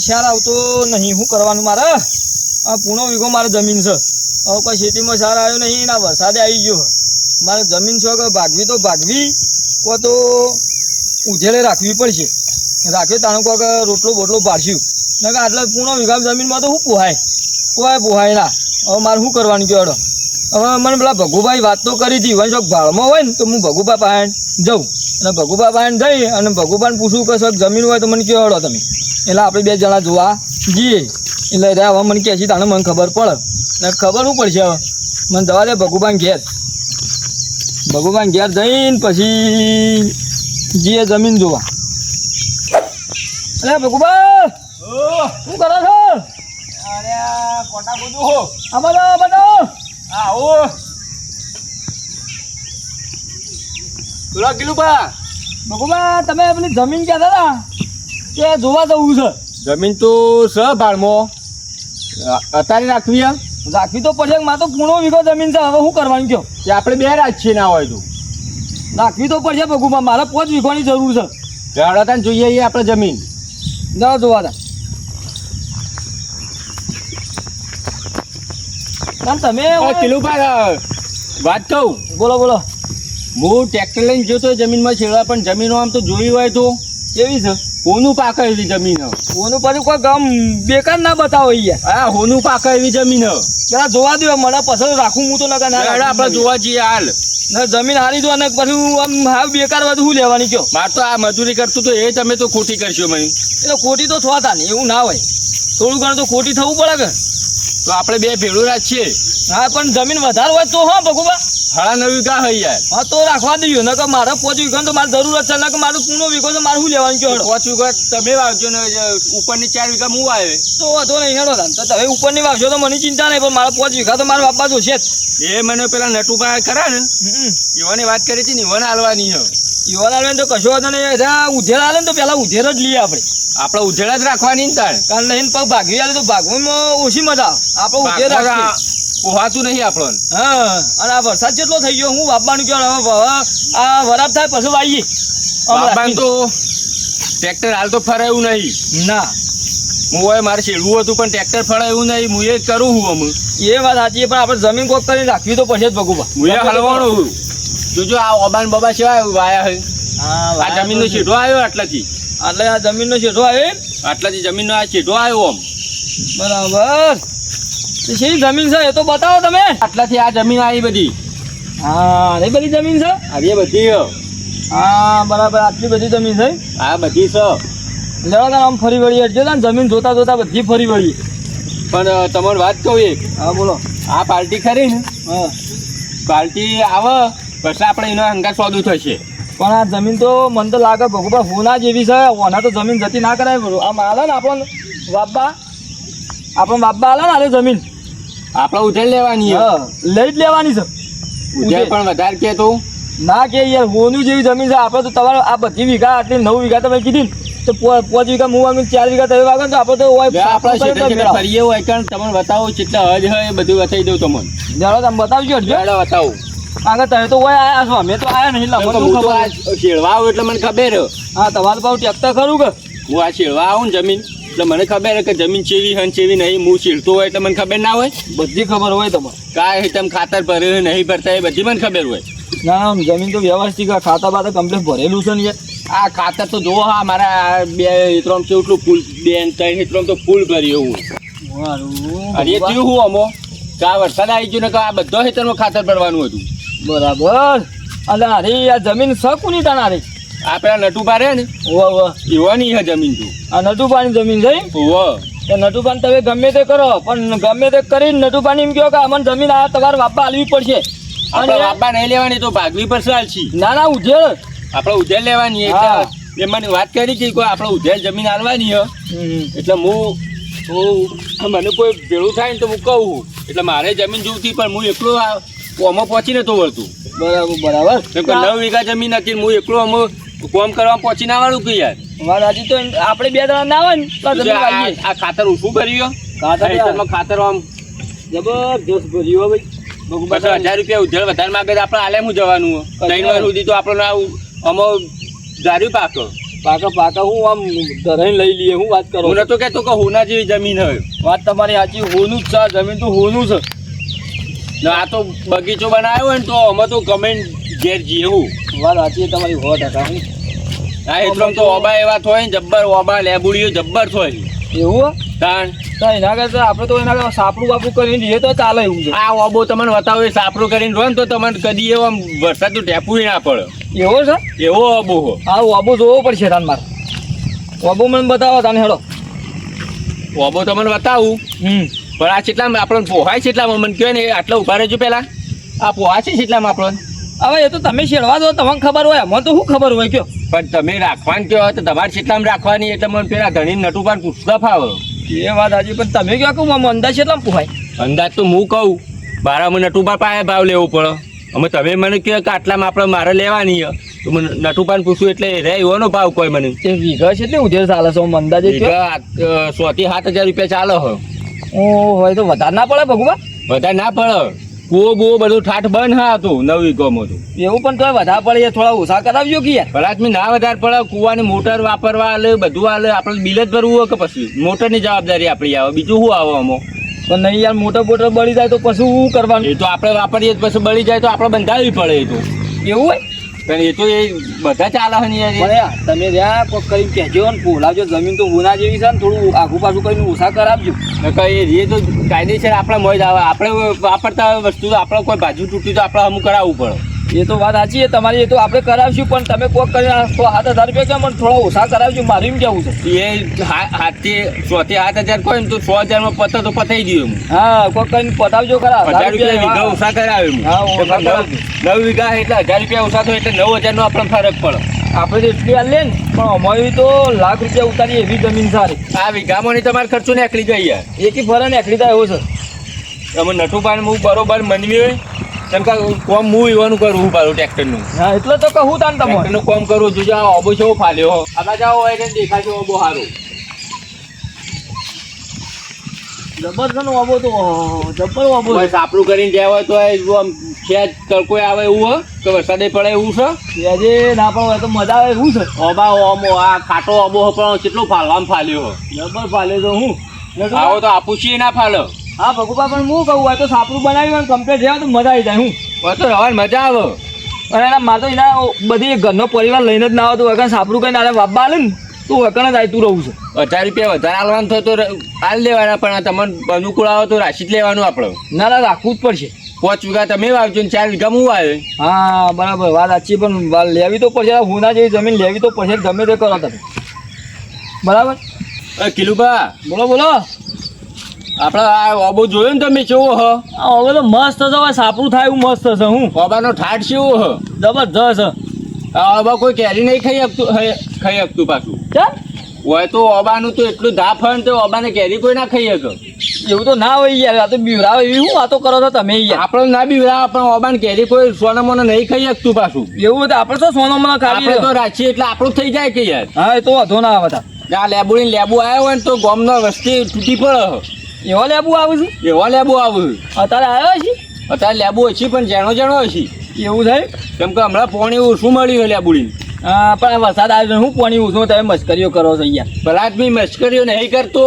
વિચાર આવતો નહીં. શું કરવાનું મારે? આ પૂણો વીઘો મારે જમીન છે. હવે કોઈ ખેતીમાં સાર આવ્યો નહીં, ના વરસાદે આવી ગયો. મારે જમીન છે કે ભાગવી તો ભાગવી, કો તો ઉધેડે રાખવી પડશે. રાખ્યો તાણું કોક રોટલો બોટલો પાડશું. ના કે આટલા પૂણો વીઘા જમીનમાં તો શું પોહાય? કોઈ પોહાય ના. હવે મારે શું કરવાનું કહેવાડો? હવે મને પેલા ભગુભાઈ વાત તો કરી હતી, વન શોખ ભાડમાં હોય ને તો હું ભગુભા પાસે જાઉં. અને ભગુભા પાસે જઈ અને ભગુભાને પૂછું કે શોખ જમીન હોય તો મને કહેવાડો તમે. એટલે આપણે 2 જણા જોવા જઈએ. એટલે હવે મને કહે છે તાણે મને ખબર પડે. ને ખબર શું પડશે હવે? મને જવા દે ભગુભાને ઘેર. ભગુભાને ઘેર જઈને પછી જઈએ જમીન જોવા. અરે ભગુભા શું કરો છો? અરે કોટા ગોદું હો. આ બધો આવો બોલો કિલુબા. ભગુભા તમે પેલી જમીન કહેતા હતા કે જોવા જવું છે. જમીન તો છે ભાડમાં, અત્યારે રાખવી એમ રાખવી તો પડશે. મારે તો પૂણો વીઘો જમીન છે. હવે શું કરવાનું કયો? કે આપણે 2 રાખીએ ના હોય તો રાખવી તો પડશે ભગુભા. મારે 5 વીઘોની જરૂર છે. જડતા જોઈએ આપણે જમીન. જાઓ જોવા તા. તમે કિલુબા વાત કહું, બોલો બોલો. હું ટ્રેક્ટર લઈને જતો જમીનમાં છેડવા, પણ જમીનો આમ તો જોઈ હોય તો કેવી છે? હોનું પાકે એવી જમીન. ઓનું પાછું કોઈ ગામ બેકાર ના બતાવો યાર. હા, હોનું પાકે એવી જમીન. જરા જોવા દો, મને પસંદ રાખું હું તો ના આપણે જોવા જઈએ હાલ. ના જમીન હારી દો અને પછી આમ હાવ બેકાર બધું શું લેવાની કયો? મારે તો આ મજૂરી કરતું તો એ તમે તો ખોટી કરશો મને. એટલે ખોટી તો થતા ને એવું ના હોય. થોડું ઘણું તો ખોટી થવું પડે કે. તો આપણે 2 ભેળું રાખીએ. હા પણ જમીન વધારે હોય તો હા ભગુભા. 9.5 વીઘા હોય યાર. હા તો રાખવા દઈએ. ન કે મારે 5 વીઘા તો મારે જરૂરત છે. ન કે મારું પૂર્ણ વીઘો તો મારે શું લેવાનું કયો? 5 વીઘા તમે વાવજો ને ઉપરની 4 વીઘા હું વાવે તો વાંધો નહીં હેડો તો તમે ઉપરની વાવશો તો મને ચિંતા નહીં, પણ મારા 5 વીઘા તો મારા બાપા જોશે જ. એ મને પેલા નટુભાઈ ખરા ને એવાની વાત કરી હતી ને એવાને હાલવાની. યુવાન આવે ને તો કશો વાંધો નહીં. ઉધેર આવે ને તો પેલા ઉધેર જ લઈએ આપણે. આપણે ઉધેડા જ રાખવાની ને તારે. કારણ નહીં પગ ભાગવી આવે તો ભાગવામાં ઓછી મજા આવે. આપણે ઉધેર રાખીએ. પોહાતું નહીં આપણને. હા અને આ વરસાદ જેટલો થઈ ગયો. હું વાપવાનું કહેવાય. હવે આ વરાપ થાય પછી વાઈએ. બાપાને તો ટ્રેક્ટર હાલ તો ફરાયું નહીં. ના હું હોય મારે છેડવું હતું પણ ટ્રેક્ટર ફરાયું નહીં. હું એ કરું હું અમે. એ વાત સાચી, પણ આપણે જમીન કોક કરીને રાખવી તો પડશે જ ભગુભા. હું એ હલવાનું છું. જોજો આ ઓબાન બાબા સેવા વાયા હોય. હા આ જમીનનો છેડો આવ્યો આટલાથી. એટલે આ જમીનનો છેડો આવ્યો. આટલાથી જમીનનો આ છેડો આવ્યો આમ. બરાબર. શી જમીન છે એ તો બતાવો તમે. આટલાથી આ જમીન આવી બધી. હા એ બધી જમીન છે. આ બધી. હા બરાબર. આટલી બધી જમીન છે. આ બધી છે. લેવા તા આમ ફરી વળીએ. જો ને જમીન જોતા જોતા બધી ફરી વળીએ. પણ તમારે વાત કહું એક. હા બોલો. આ પાર્ટી ખરી ને, હા પાર્ટી આવે પછી આપણે એનો હંગાત સોદું થશે. પણ આ જમીન તો મને તો લાગે ભગુભા હોના જેવી છે. ઓના તો જમીન જતી ના કરાય. બરોબર આમ હાલે ને આપણને બાપા હાલે ને હાલે જમીન આપણે ઉધેડ લેવાની. હા લઈ જ લેવાની છે. ઉધેડ પણ વધારે કે તો ના કે યાર હોનું જેવી જમીન છે. આપણે તો તમારે આ બધી વીઘા આટલી 9 વીઘા તમે કીધી તો 5 વીઘા હું વાગું 4 વીઘા તમે વાગો તો આપણે તો આપણે ફરીએ હોય કારણ તમને બતાવો કેટલા હજ હોય એ બધું બતાવી દઉં તમને. જાડો તમે બતાવજો. બતાવું આગળ તમે તો હોય આયા છો. અમે તો આયા નહીં. શેડવા આવું એટલે મને ખબર. હા તમારે પાછું ટ્રેક્ટર ખરું કે હું આ શેડવા આવું ને જમીન એટલે મને ખબર કે જમીન ચેવી હન ચેવી નહીં. હું શેડતો હોય એટલે મને ખબર ના હોય. બધી ખબર હોય તમારે. કાંઈ તમે ખાતર ભરે નહીં ભરતા એ બધી મને ખબર હોય. ના જમીન તો વ્યવસ્થિત ખાતા બાતા કમ્પ્લીટ ભરેલું છે ને. આ ખાતર તો જોવો. હા મારા 2 હેત્રોમ કેટલું ફૂલ 2 3 હેત્રોમ તો ફૂલ ભર્યું એવું. અને એ થયું હું અમો આ વરસાદ આવી ગયો ને કે આ બધો હેતરમાં ખાતર ભરવાનું હતું. બરાબર. અને અરે આ જમીન શકુની તાનારી આ પેલા નટુભા રે ને એવાની હે જમીન તું. આ નટુભાની જમીન છે. નટુભાન તમે ગમે તે કરો પણ ગમે તે કરીને નટુભાની એમ કહો કે અમને જમીન આ તમારે વાપા હાલવી પડશે. અને વાપા નહીં લેવાની તો ભાગવી પડશે હાલશી. ના ના ઉધેડ આપણે ઉધેડ લેવાની. એ મને વાત કરી કે આપણે ઉધેડ જમીન હાલવાની હ. એટલે હું મને કોઈ ભેળું થાય ને તો હું કહું. એટલે મારે જમીન જોઈતી પણ હું એકલો ઓમાં પહોંચી નતો વળતું. બરાબર. 9 વીઘા જમીન હતી. હું એકલો અમે કોમ કરવા પહોંચી ના વાળું કે યાર. હજી તો આપણે 2 જણા ના હોય ને આ ખાતર ઓછું ભર્યું. ખાતર આમ જબરજસ્ત ભર્યું ભાઈ. 1000 રૂપિયા ઉધેડ વધારે માગે આપણે આલે હું જવાનું. 3 વાર સુધી તો આપણને આમ ધાર્યું પાક. પાકા હું આમ ધરાઈને લઈ લઈએ હું વાત કરો હું નતો કહેતો કે હોના જેવી જમીન હોય. વાત તમારી સાચી હોનું જ છે જમીન તો હોનું છે ને આ તો બગીચો બનાવ્યો હોય ને તો અમે તો ગમે ઘેર જીવું. વાત સાચી છે તમારી 100% હું આ એટલો તો ઓબા એવા થોય ને જબ્બર ઓબા લેબુડીઓ જબ્બર થોય. એવું તાણ તો એના કરતા આપણે તો એના કરતા સાપડું બાપડું કરીને જઈએ તો ચાલે એવું છે આ ઓબો તમને બતાવો એ સાપરો કરીને રહો ને તો તમને કદી એવો આમ વરસાદનું ટેપું ના પડે એવો છે એવો ઓબો હો. હા વાબો જોવો પડશે તાન મારે વાબો મને બતાવો તાને હેડો ઓબો તમને બતાવું પણ આ કેટલામાં આપણને પોહાય છે એટલામાં મને કહે ને આટલા ઉભા રહેજો પહેલા આ પોહા છે કેટલામાં આપણને. હવે એ તો તમે શેડવા દો તમને ખબર હોય મને તો શું ખબર હોય કયો પણ તમે રાખવાનું કહો તો તમારે કેટલામાં રાખવાની એટલે મને પેલા ધણી નટુપાન પૂછતા ફાવે. એ વાત હાજી પણ તમે કહો કે મને અંદાજ કેટલા પૂછાય અંદાજ તો હું કહું બારામાં નટુપા પાસે ભાવ લેવો પડે. અમે તમે મને કહો કે આટલામાં આપણે મારે લેવાની છે તો મને નટુપાન પૂછું એટલે રે એવાનો ભાવ કોઈ મને. એ વીઘા છે એટલે ઉધેર ચાલે છે મને અંદાજે વીઘા 100 થી 7,000 રૂપિયા ચાલે હો. હોય તો વધારે ના પડે ભગવાન વધારે ના પડે. કૂવો બુવો બધું ઠાઠ બંધ હા હતું 9 વીઘામાં તો. એવું પણ તોય વધારે પડે એ થોડા ઓછા કરાવજો કે યાર કદાચ મેં ના વધારે પડે કૂવાની મોટર વાપરવા આલે બધું આલે આપણે બિલ જ ભરવું હોય કે પછી મોટરની જવાબદારી આપણી આવે બીજું શું આવે આમાં. પણ નહીં યાર મોટર બોટર બળી જાય તો પછી શું કરવાનું એ તો આપણે વાપરીએ જ પછી બળી જાય તો આપણે બંધાવવી પડે એ તો. એવું હોય પણ એ તો એ બધા ચાલે છે ને યાર. પણ યાર તમે રહ્યા કોક કરીને કહેજો ને બોલાવજો જમીન તો ગુના જેવી છે ને થોડું આઘું પાછું કરીને ઓછા કરાવજો. એ તો કાયદેસર આપણે મોજ આવે આપણે વાપરતા હોય વસ્તુ તો આપણે કોઈ બાજુ તૂટી તો આપણે અમુક કરાવવું પડે. એ તો વાત સાચી છે તમારી એ તો આપણે કરાવશું પણ તમે કોક કરીને 7,000 રૂપિયા કેમ મને થોડા ઓછા કરાવજો મારું એમ કેવું છે. એ 100 થી 7,000 કોઈ ને તો 100,000 માં પતો તો પતાઈ દઉં. હા કોક કરીને પતાવજો ખરા 1,000 રૂપિયા વીઘા ઓછા કરાવે. હા, ઓછા કરાવજો. 9 વીઘા એટલે 1,000 રૂપિયા ઓછા થાય એટલે 9,000 નો આપણને ફરક પડે. આપણે તો એટલી હાલ લે ને પણ અમારી તો લાખ રૂપિયા ઉતારી એવી જમીન સારી આ વીઘામાં ની તમારે ખર્ચો નીકળી જાય યાર. એકી ફરે ને એકલી થાય એવો છે. તમે નટુપાન હું બરોબર મનવી હોય કેમ કે કોમ હું એવાનું કરું હું પાછું ટ્રેક્ટરનું. હા એટલે તો કહું તાન તમે ટ્રેક્ટરનું કામ કરું જોજો આ ઓબો છે ફાલ્યો આમાં જાઓ હોય ને દેખાશે ઓબો સારું. જબરદસ્ત વાબો તો જબર વાબો કોઈ સાપડું કરીને ગયા હોય તો આમ ખેંચ તડકો આવે એવું હોય કે વરસાદે પડે એવું છે. આજે ના પણ હોય તો મજા આવે એવું છે. ઓબા ઓમો આ ખાટો ઓબો પણ કેટલું ફાલવામાં ફાલ્યો. જબર ફાલે તો હું આવો તો આપુછી ના ફાલો. હા ભગુભા પણ હું કહું હોય તો સાપડું બનાવી કમ્પ્લીટ જાય તો મજા આવી જાય હું તો રવાની મજા આવે. અને એના મારે તો એના બધી ઘરનો પરિવાર લઈને જ ના આવે તો વગર સાપડું કઈ ના વાપવા આલે ને તો વગર જ આવતું રહું છું. 1,000 રૂપિયા વધારે આલવાનું થતો આલ લેવાના પણ તમને અનુકૂળ આવે તો રાશિ જ લેવાનું આપણે. ના ના રાખવું જ પડશે. 5 વીઘા તમે વાવજો ને 4 વીઘા હું આવે. હા બરાબર વાત સાચી પણ લેવી તો પડશે હુના જેવી જમીન લેવી તો પડશે ગમે તે કરો તમે બરાબર. કિલુબા બોલો બોલો આપણે આ ઓબો જોયો ને તમે કેવો હ. હવે તો મસ્ત છે હવે સાપડું થાય એવું મસ્ત છે હું ઓબાનો ઠાઠ કેવો હ. જબરજસ્ત આ ઓબા કોઈ કેરી નહીં ખાઈ શકતું પાછું. ચાલ હોય તો ઓબાનું તો એટલું ધાફ હોય ને તો ઓબાને કેરી કોઈ ના ખાઈ શકે. એવું તો ના હોય યાર આ તો બીવરાવે એવી શું વાતો કરો છો તમે યાર. આપણે ના બીવરાવે પણ ઓબાને કેરી કોઈ સોના મોના નહીં ખાઈ શકતું પાછું. એવું તો આપણે તો સોનો મને આપણે તો રાખીએ એટલે આપણું થઈ જાય કે યાર. હા એ તો વાંધો ના આવે તા. આ લેબુડીને લેબુ આવ્યો હોય ને તો ગોમનો વસ્તી તૂટી પડે. એવા લેબુ આવે છે એવા લેબુ આવે અત્યારે આવ્યો છે અત્યારે લેબુ ઓછી પણ જાણો હશે એવું થાય કેમ કે હમણાં પાણી ઓછું મળ્યું હોય લેબુડીને. હા પણ આ વરસાદ આવ્યો હું પાણી ઓછું તમે મસ્કરીઓ કરો છો યાર. ભલા જ મસ્કરીઓ નહીં કરતો.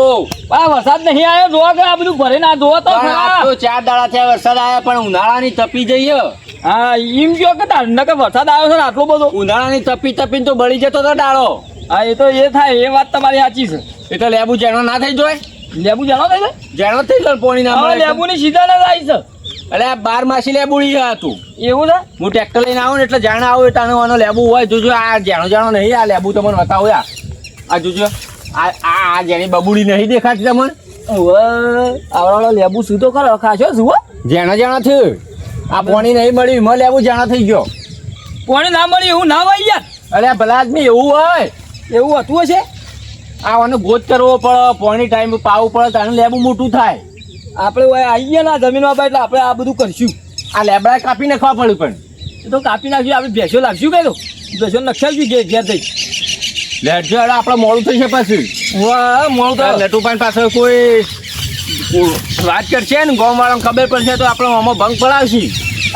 આ વરસાદ નહીં આવ્યો જોવા કે આ બધું ભરે ના જોવા તો પણ આ તો 4 દાડા થયા વરસાદ આવ્યા પણ ઉનાળાની તપી જઈએ. હા એમ કયો કે નકર વરસાદ આવ્યો છે ને આટલો બધો ઉનાળાની તપીને તો બળી જતો હતો ડાળો. હા એ તો એ થાય એ વાત તમારી સાચી છે. એટલે લેબુ જાણો ના થઈ જાય. લેબુ જાણો થાય છે જાણો થઈ જાય પાણી ના મળે. લેબુ ની સીધા ના થાય છે. એટલે આ 12 માસી લેબુડી હતું એવું છે. હું ટ્રેક્ટર લઈને આવું ને એટલે જાણે આવું એટલે આનો લેબુ હોય જોજો. આ જાણો નહીં આ લેબુ તમને બતાવો આ જોજો આ જેની બબુડી નહીં દેખાતી તમને. આવડો લેબુ શું તો કરો ખાશો શું જાણો થયું આ પાણી નહીં મળ્યું એમાં લેબુ જાણો થઈ ગયો. પાણી ના મળ્યું એવું ના હોય યાર. અરે ભલા આદમી એવું હોય એવું હતું હશે. આનો ગોત કરવો પડે પાણી ટાઈમ પાવું પડે તાનું લેબુ મોટું થાય. આપણે આવી ગયા ના જમીનમાં એટલે આપણે આ બધું કરશું. આ લેબડા કાપી નાખવા પડ્યું પણ એ તો કાપી નાખ્યું આપણે ભેંસો લાવશું કઈ તો ભેંસો નખાવશું ઘેર થઈ લેટજો આપણે મોડું થઈ છે પાછું. વાહ મોડું તો લટુપાન પાસે કોઈ વાત કરશે ને ગામ વાળાને ખબર પડશે તો આપણે આમાં ભંગ પડાવશી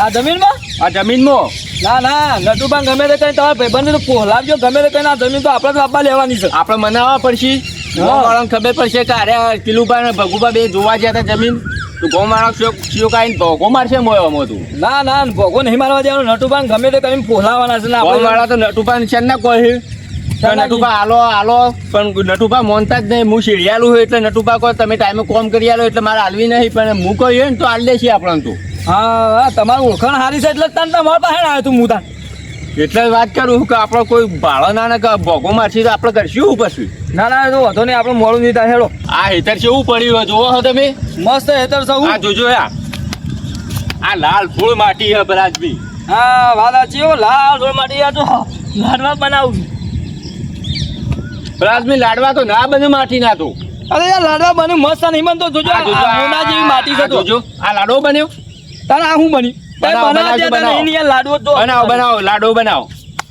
આ જમીનમાં. આ જમીનમાં ના ના નટુભાઈ ગમે તે કઈ તમારા ભાઈબંધને પોહલાવજો ગમે તે કઈ આ જમીન તો આપણે જ બાપા લેવાની છે. આપણે મનાવવા પડશે ગોવાળાને ખબર પડશે કે અરે કિલુબા ને ભગુબા બે જોવા ગયા હતા જમીન તો ગોવાળા શિયો કાઢીને ભોગો મારશે મોયમાં તું. ના ના ભોગો નહીં મારવા દેવાનો નટુભાઈ ગમે તે કરીને પોહલાવાના છે ને આપણે ગોવાળા તો નટુભા છે ના કોઈ નટુભા હાલો હાલો પણ નટુભા મોનતા જ નહીં. હું શીડિયાલું હોય એટલે નટુભા કહો તમે ટાઈમે કોમ કરી આલો એટલે મારે હાલવી નહીં પણ હું કહ્યું ને તો હાલ દે છે આપણને તો. હા તમારું ઓળખાણ સારી છે એટલે તને તમારા પાસે આવ્યો તું હું તાન. એટલે જ વાત કરું કે આપણે કોઈ ભાડો ના ને કે ભોગો મારશે તો આપણે કરશું પછી. ના ના તો વાંધો નહીં આપણે મોડું નહીં થાય હેડો. આ હેતર છે એવું પડ્યું હોય જોવો હો તમે મસ્ત હેતર સૌ. આ જોજો આ લાલ ફૂલ માટી હે બરાજબી. હા વાત સાચી હો લાલ રોડ માટે યાર તો લાડવા બનાવું છું. બરાજબી લાડવા તો ના બને માટી ના તો. અરે યાર લાડવા બન્યું મસ્ત નહીં બનતો જોજો આ જોજો, આ મોના જેવી માટી છે તો. જોજો આ લાડવો બન્યો. તારે આ શું બન્યું બનાવો, બનાવજે બનાવો, તને એની યાર લાડવો તો બનાવો બનાવો લાડવો બનાવો.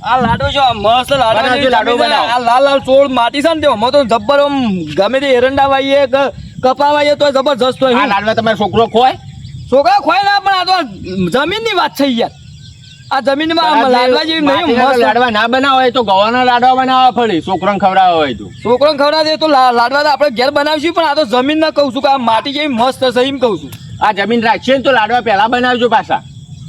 આ લાડવો જો આ મસ્ત લાડવા બનાવજો, જેવી લાડવો જમીન છે. બનાવો. આ લાલ લાલ ચોળ માટી છે ને તે આમાં તો જબ્બર આમ ગમે તે એરંડા વાઈએ કે કપા વાઈએ તો જબરજસ્ત હોય. આ લાડવા તમારો છોકરો ખોય છોકરા ખોય ના પણ આ તો જમીનની વાત છે યાર. આ જમીનમાં આમ લાડવા જેવી નહીં માટીના મસ્ત લાડવા ના બનાવો હોય તો ગવાના લાડવા બનાવવા પડે છોકરાને ખવડાવવા હોય તો. છોકરાને ખવડાવે તો લાડવા તો આપણે ઘેર બનાવશું પણ આ તો જમીન ના કહું છું કે આ માટી જેવી મસ્ત છે એમ કહું છું. આ જમીન રાખશે ને તો લાડવા પહેલા બનાવજો પાછા.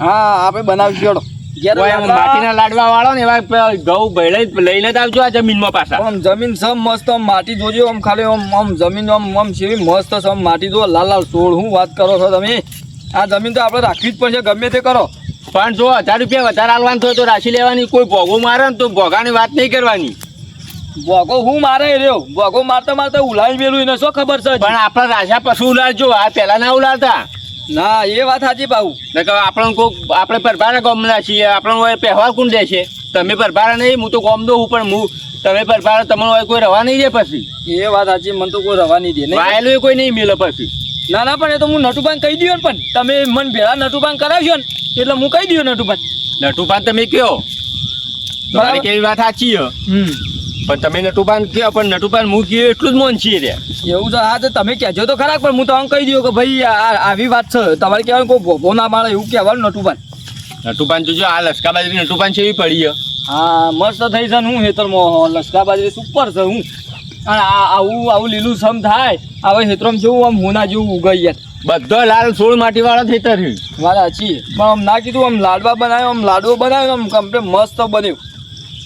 હા આપણે બનાવશું હેડો. ઘેર કોઈ આમ માટીના લાડવા વાળો ને એવા ઘઉં ભેળે લઈને જ આવજો આ જમીનમાં પાછા. આમ જમીન સમ મસ્ત આમ માટી જોજો આમ ખાલી આમ જમીન આમ જેવી મસ્ત છે આમ માટી જો લાલ લાલ સોળ હું વાત કરો છો તમે. આ જમીન તો આપણે રાખવી જ પડશે ગમે તે કરો. પણ જો 1000 રૂપિયા વધારે આલવાનું થયો તો રાશી લેવાની. કોઈ ભોગો મારે ને તો ભોગાની વાત નહીં કરવાની. ભોગો હું મારે રહ્યો ભોગો મારતા મારતા ઉલાઈ મેલું એને શું ખબર છે પણ આપણા રાજા પશુ ઉલાડજો આ પહેલા ના ઉલાડતા. ના એ વાત સાચી પાવું. આપણને કોઈ આપણે પરભારા ગામના છીએ આપણને પહેવાર કોણ દે છે. તમે પરભારા નહીં હું તો ગામ દઉં પણ હું તમે પરભારા તમારું કોઈ રવા નહીં દે પછી. એ વાત સાચી મને તો કોઈ રવા નહીં દે નહીં. વાયેલું કોઈ નહીં મિલે પછી. ના ના પણ એ તો હું નટુભાઈ કહી દઉં ને પણ તમે મને ભેળા નટુભાઈ કરાવશો ને એટલે હું કહી દઉં નટુભાઈ. નટુભાન તમે કયો તમારી કેવી વાત સાચી હે પણ તમે નટુભાન કયો પણ નટુભાન હું કયો એટલું જ મોન છીએ રે. એવું છે હા તો તમે કહેજો તો ખરા પણ હું તમને કહી દઉં કે ભાઈ આવી વાત છે તમારે કહેવાનું કોઈ ભોગો ના મારે એવું કહેવાનું નટુભાઈ. નટુભાન જોજો આ લસકા બાજરી નટુભાન છે એવી પડી હે. હા મસ્ત થઈ છે ને હું હેતરમાં લસકા બાજરી સુપર છે હું. અને આવું લીલું સમ થાય હવે હેતરમાં જેવું આમ હોના જેવું ઉગાઈ યાર. બધો લાલ સોળ માટી વાળો થેતર છે. વાત સાચી પણ આમ ના કીધું આમ લાડવા બનાવ્યો આમ લાડવો બનાવ્યો આમ કમ્પ્લીટ મસ્ત બન્યું.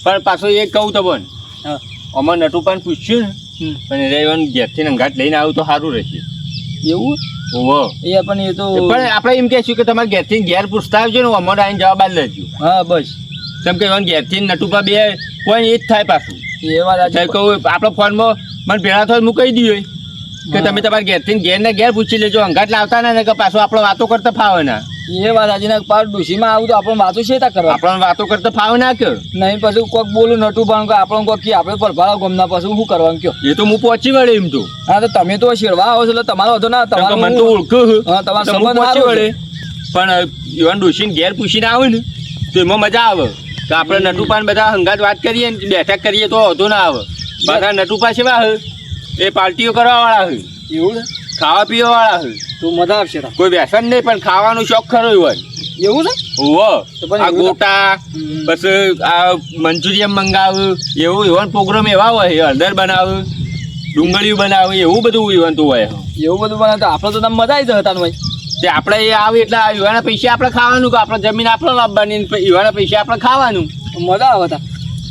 પણ પાછું એક કહું તો બોન હા અમાર નટુભાન પૂછ્યું ને પણ રેવન ઘેરથી અંગાટ લઈને આવું તો સારું રહેશે. એવું ઓહો એ પણ એ તો પણ આપણે એમ કહેશું કે તમારે ઘેરથી ઘેર પૂછતા આવજો ને અમારે આવીને જવાબ આલી લેજો. હા બસ કેમ કે ઘેરથી નટુભા બે કોઈ એ જ થાય પાછું. એ વાત સાચી. કહું આપણો ફોનમાં મને ભેળા થાય હું કહી દઈએ કે તમે તમારા ઘેરથી ઘેર ને ઘેર પૂછી લેજો અંગાટ લાવતા ને કે પાછું આપણે વાતો કરતા ફાવે ના. એ વાત આજે ના પાર ડુસીમાં આવું તો આપણે વાતો છે તા કરવા આપણને વાતો કરતા ફાવે ના કે નહીં પછી કોક બોલું નટું પણ આપણને કોક કે આપણે પર ભાડા ગમના પછી શું કરવાનું કયો. એ તો હું પહોંચી વળે એમ તો. હા તો તમે તો શેરવા આવો છો એટલે તમારો હતો ના કેમ કે મને તો ઓળખું હા તમારો તો હું સંબંધ પહોંચી સારો વળે છે. પણ યુવાન ડોશીને ઘેર પૂછીને આવે ને તો એમાં મજા આવે કે આપણે નટુપાન બધા હંગાત વાત કરીએ ને બેઠક કરીએ તો વધુ ના આવે. બધા નટુપા છે એ પાર્ટીઓ કરવા વાળા હોય એવું ને ખાવા પીવા વાળા હોય તો મજા આવશે તા. કોઈ વ્યસન નહીં પણ ખાવાનું શોખ ખરો હોય. એવું છે ઓહો તો પછી આ એવું ગોટા પછી આ મંચુરિયન મંગાવે એવું એવા પ્રોગ્રામ એવા હોય હળદર બનાવે ડુંગળીઓ બનાવે એવું બધું ઇવન તો હોય. એવું બધું બનાવે તો આપણે તો તમે મજા આવી જાય હતા ભાઈ. તે આપણે એ આવે એટલે યુવાના પૈસા આપણે ખાવાનું કે આપણે જમીન આપણે લાવવાની યુવાના પૈસા આપણે ખાવાનું મજા આવે તા.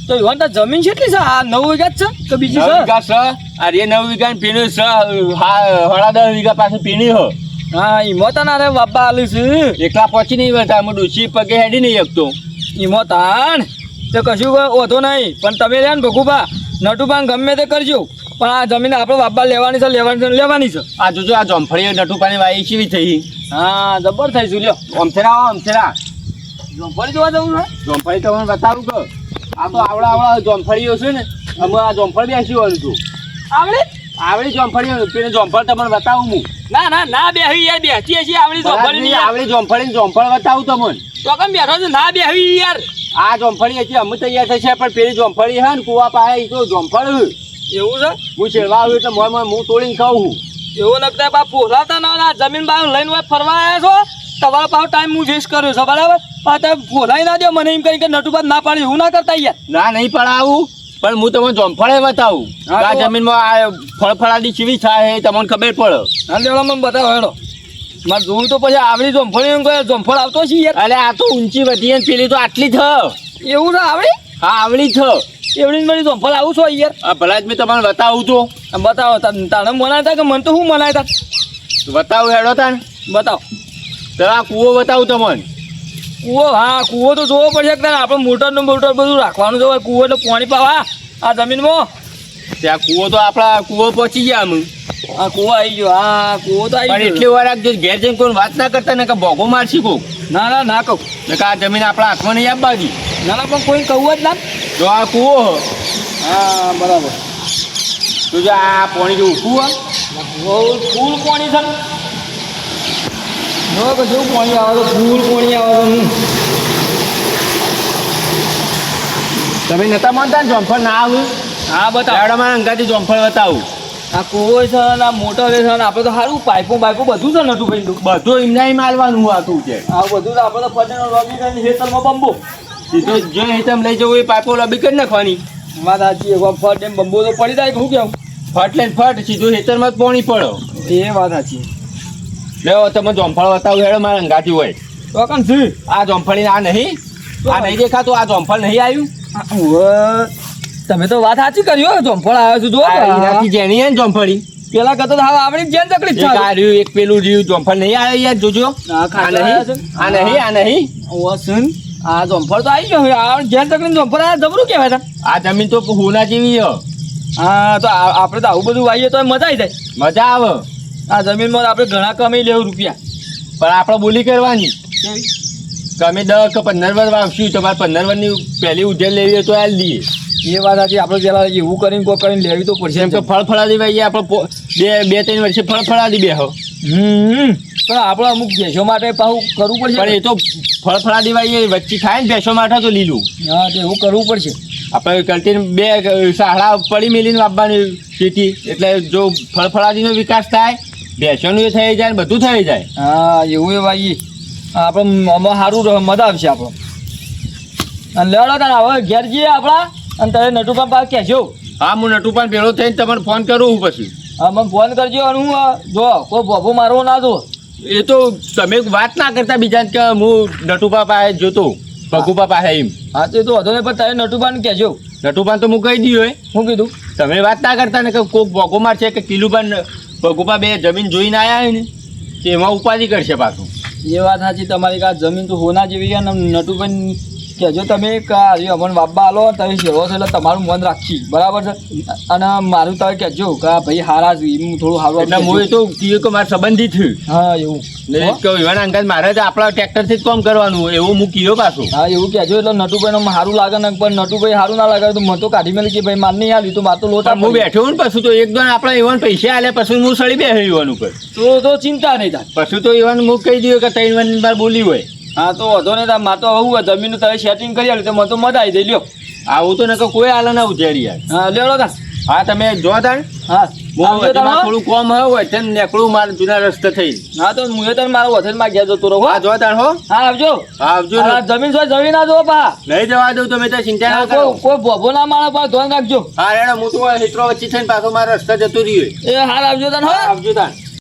તો યુવાન તાર જમીન કેટલી છે આ 9 વીઘા જ છે કે બીજી 9 છે? વીઘા છે આ રે 9 વીઘા ની પીણી છે હળા 10 વીઘા પાસે પીણી હો. હા ઈમોતાન અરે બાપા આલું છે એકલા પહોંચી નહીં વળતા અમે ડોસી પગે હેડી નહીં શકતો. ઈમોતાન તો કશું ઓધો નહીં પણ તમે લે ને ભગુભા નટુભાન ગમે તે કરજો પણ આ જમીન આપણે બાપા લેવાની છે લેવાની છે. આ જોજો આ જોમફળી નટુપાની વાઈ કેવી થઈ. હા જબર થઈશું લ્યો. ઓમથેરા જોમફળી જોવા જવું છે. જોમફળી તમને બતાવું કે આ તો આવડા જોમફળીઓ છે ને અમે આ જોમફળ બેસી વાળું છું આવડી જોમફળીઓ પેલી જોમફળ તમને બતાવું હું. ના બેહી યાર બેઠી છે આવડી જોમફળી ની યાર. આવડી જોમફળી જોમફળ બતાવું તમને. તો કેમ બેઠો છે ના બેહી યાર. આ જોમફળી હતી અમે તૈયાર થશે પણ પેલી જોમફળી હે ને કુવા પાસે એ તો જોમફળ એવું છે. હું છેડવા આવ્યું એટલે હું તોડીને ખાઉં. એવું નકતા બાપ પોલાવતા ના જમીન બાજુ લઈને ફરવા આવ્યા છો તમારા પાછો ટાઈમ હું વેસ્ટ કર્યો છે બરાબર. આ તમે બોલાઈ ના દો મને એમ કરી કે નટુબા ના પાડે એવું ના કરતા યાર. ના નહીં પડાવું પણ હું તમને જોમફળે બતાવું હા, આ તો- જમીનમાં આ ફળફળાદી ચીવી થાય એ તમને ખબર પડે. હા લેવડો મને બતાવો હેડો મારે જોવું તો પછી આવડી જોમફળી એમ કહે જોમફળ આવતો છે યાર. અરે આ તો ઊંચી વધી ને પેલી તો આટલી થ. એવું ના આવડી હા આવડી થ. એવડી મારી જોમફળ આવું છો યાર. આ ભલા જ મેં તમને બતાવું તો આમ બતાવો તાણે મનાતા કે મને તો શું મનાતા બતાવું હેડો તાન. બતાવો. તો આ કૂવો બતાવું તમને. કૂવો હા કૂવો તો જોવો પડશે કે તારે આપણે મોટરનું મોટર બધું રાખવાનું જોવે કૂવો એટલે પાણી પાવા આ જમીનમાં. ત્યાં કૂવો તો આપણા કૂવો પહોંચી ગયા અમે. આ કૂવો આવી ગયો હા કૂવો તો પણ આવી એટલી ગયો. વાર રાખજો ઘેર જઈને કોઈ વાત ના કરતા ને કે ભોગો મારશી કોક ના ના ના કહું ને કે આ જમીન આપણા હાથમાં નહીં આપવાની. ના ના પણ કોઈ કહું જ ના. જો આ કૂવો હ. હા બરાબર. તો જો આ પાણી જો ઊભું ફૂલ પાણી છે જો કે જેવું પાણી આવે તો ફૂલ પાણી આવે તો તમે નતા માનતા ને જોમફળ ના આવ્યું. હા બતાવો. દાડામાં અંગાથી જોમફળ બતાવું. આ કૂવો છે ને આ મોટર છે ને આપણે તો સારું પાઇપો બધું છે નટુ ભાઈ બધું એમને એમ માલવાનું હતું છે. આ બધું તો આપણે તો ફટેનો લોબી કરીને હેતરમાં બંબો સીધો જો તમે લઈ જવું એ પાઇપો લબી કરી નાખવાની. વાત સાચી એક ફટ એમ બંબો તો પડી જાય કે શું કેવું ફટ લઈને ફટ સીધું ખેતરમાં જ પાણી પડો. એ વાત સાચી. લેવો તમે જોમફળ બતાવું હેડો મારા અંગાથી હોય. તો કામ છે આ જોમફળી આ નહીં દેખાતું આ જોમફળ નહીં આવ્યું. તમે તો વાત સાચી કરી હો જોમફળ આવ્યો છું જો આ એનાથી જેની હે ને જોમફળી પેલા કરતો તો હવે આવડી જેન તકલીફ એક આ થાય રહ્યું એક પેલું રહ્યું જોમફળ નહીં આવ્યું યાર જોજો. આ આ ખાટલા આવ્યા છે નહીં આ નહીં આ નહીં. વસન આ જોમફળ તો આવી ગયો હવે આ જેન તકલીફ જોમફળ આ જબરું કહેવાય તા. આ જમીન તો હોના જેવી હ. હા તો આપણે તો આવું બધું વાવીએ તો મજા આવી જાય. મજા આવે આ જમીનમાં આપણે ઘણા કમાઈ લેવું રૂપિયા. પણ આપણે બોલી કરવાની તમે 10 કે 15 વાર વાવશું તમારે 15 વારની પહેલી ઉધેર લેવી હોય તો આલ દઈએ. એ વાત સાચી આપણે પેલા એવું કરીને કોઈ કરીને લેવી તો પડશે જેમ કે ફળફળાદી ભાઈ આપણે બે ત્રણ વર્ષે ફળફળાદી બેહો. પણ આપણે અમુક ભેંસો માટે પાછું કરવું પડશે પણ એ તો ફળફળાદી ભાઈ વચ્ચે થાય ને ભેંસો માટે તો લીલું. હા તો એવું કરવું પડશે. આપણે કન્ટિન્યુ બે સાડા પડી મેલીને વાપવાની ખેતી એટલે જો ફળફળાદીનો વિકાસ થાય ભેંસોનું એ થઈ જાય ને બધું થઈ જાય. હા એવું એ ભાઈ આપણે આમાં સારું મજા આવશે આપણે. અને લેવડો તાર હવે ઘેર જઈએ આપણા અને તારે નટુપા પાસે કહેજો. હા હું નટુપાન ભેળો થઈને તમને ફોન કરું હું પછી. હા મને ફોન કરજો અને હું જો કોઈ ભોભો મારવો ના જો. એ તો તમે વાત ના કરતા બીજાને કે હું નટુપા પાસે જોતો ભગુપા પાસે એમ. હા તો વાંધો નહીં પણ તારે નટુપાને કહેજો. નટુપાન તો હું કહી દઉં હોય. શું કીધું તમે વાત ના કરતા ને કે કોઈક ભોગો મારશે કે કિલુબાન ભગુપા બે જમીન જોઈને આવ્યા હોય ને તે એમાં ઉપાધિ કરશે પાછું. એ વાત સાચી તમારી કે આ જમીન તો હોના જેવી છે ને નટુભાઈ કહેજો તમે કે અમને બાબા આલો તમે સેવો છો એટલે તમારું મન રાખી બરાબર છે. અને મારું તમે કહેજો કે આ ભાઈ હારા છે એમ થોડું સારું એટલે હું એ તો કીધું કે મારે સંબંધિત થયું હા એવું ને કે એવાના અંગાત મારે જ આપણા ટ્રેક્ટરથી જ કામ કરવાનું એવું હું કીધો પાછું. હા એવું કહેજો એટલે નટુભાઈને સારું લાગે ને પણ નટુભાઈ સારું ના લાગે તો મને તો કાઢી મેલી કે ભાઈ માર નહીં હાલી તો માર તો લોટા હું બેઠો ને પછી તો એક દોન આપણે એવાને પૈસા આલે પછી હું સળી બે એવાન ઉપર તો ચિંતા નહીં થાય. પછી તો એવાને હું કહી દઉં કે ત્રણ વાર બાર બોલી હોય. હા તો વધો નહીં થાય માર તો આવું જમીનનું તમે સેટિંગ કરી આલ્યું તો મને તો મજા આવી જાય લ્યો. આવું તો નકર કોઈ આલે ના ઉધેડી યાર. હા લેવડો તા હા તમે જો તાણ હા હું આવજો તાણ, હો. થોડું કોમ હોય છે ને નીકળું મારે જૂના રસ્તે થઈ. હા તો હું તને મારો વથનમાં ઘેર જતો રહું હો. હા જો તાણ હો. હા આવજો. હા આવજો ને. આ જમીન છો જમીન ના જો પા નહીં જવા દઉં તમે તો ચિંતા ના કરો. કોઈ ભોભો ના માણે પા ધ્યાન રાખજો. હા રેડો હું તો હિત્રો વચ્ચે થઈને પાછો મારા રસ્તે જતો રહ્યો. એ હાલ આવજો તને હો. આવજો તાણ.